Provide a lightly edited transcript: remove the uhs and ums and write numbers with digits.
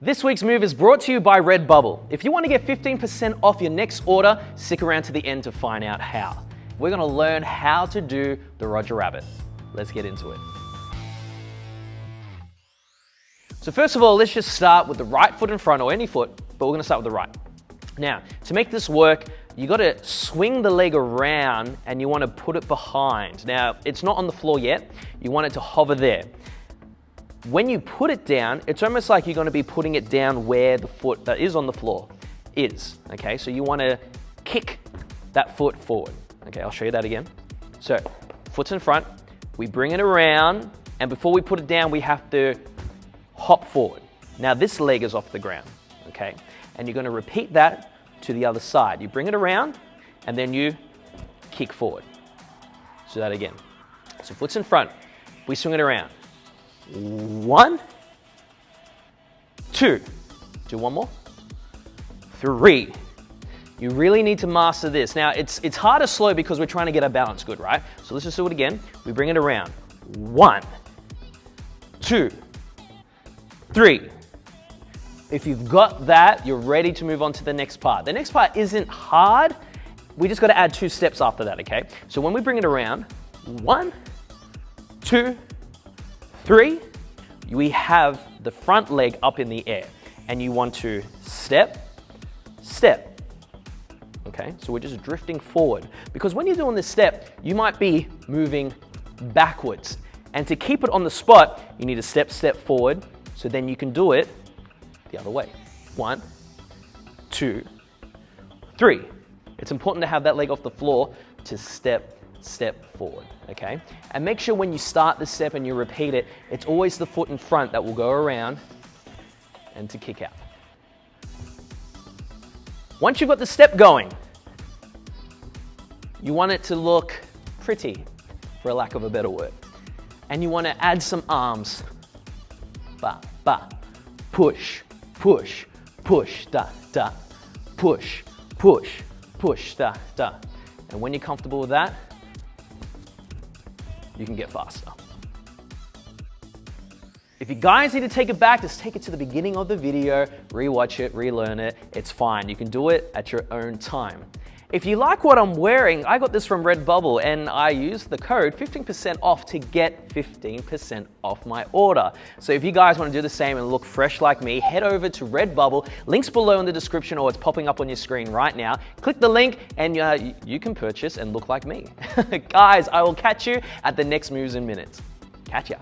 This week's move is brought to you by Redbubble. If you want to get 15% off your next order, stick around to the end to find out how. We're going to learn how to do the Roger Rabbit. Let's get into it. So first of all, let's just start with the right foot in front, or any foot, but we're going to start with the right. Now, to make this work, you got to swing the leg around and you want to put it behind. Now, it's not on the floor yet. You want it to hover there. When you put it down, it's almost like you're going to be putting it down where the foot that is on the floor is. Okay, so you want to kick that foot forward. Okay, I'll show you that again. So, foot's in front, we bring it around, and before we put it down, we have to hop forward. Now, this leg is off the ground, okay? And you're going to repeat that to the other side. You bring it around, and then you kick forward. So that again. So foot's in front, we swing it around. 1, 2, do one more, 3. You really need to master this. Now, it's harder slow because we're trying to get our balance good, right? So let's just do it again. We bring it around. 1, 2, 3. If you've got that, you're ready to move on to the next part. The next part isn't hard. We just got to add 2 steps after that, okay? So when we bring it around, 1, 2, 3, we have the front leg up in the air, and you want to step, step. Okay, so we're just drifting forward, because when you're doing this step, you might be moving backwards, and to keep it on the spot, you need to step forward, so then you can do it the other way. 1, 2, 3. It's important to have that leg off the floor to step forward, okay? And make sure when you start the step and you repeat it, it's always the foot in front that will go around and to kick out. Once you've got the step going, you want it to look pretty, for a lack of a better word. And you want to add some arms. Ba, ba, push, push, push, da, da, push, push, push, da, da. And when you're comfortable with that, you can get faster. If you guys need to take it back, just take it to the beginning of the video, rewatch it, relearn it. It's fine. You can do it at your own time. If you like what I'm wearing, I got this from Redbubble and I used the code 15% off to get 15% off my order. So if you guys want to do the same and look fresh like me, head over to Redbubble. Links below in the description, or it's popping up on your screen right now. Click the link and you can purchase and look like me. Guys, I will catch you at the next Moves in Minutes. Catch ya.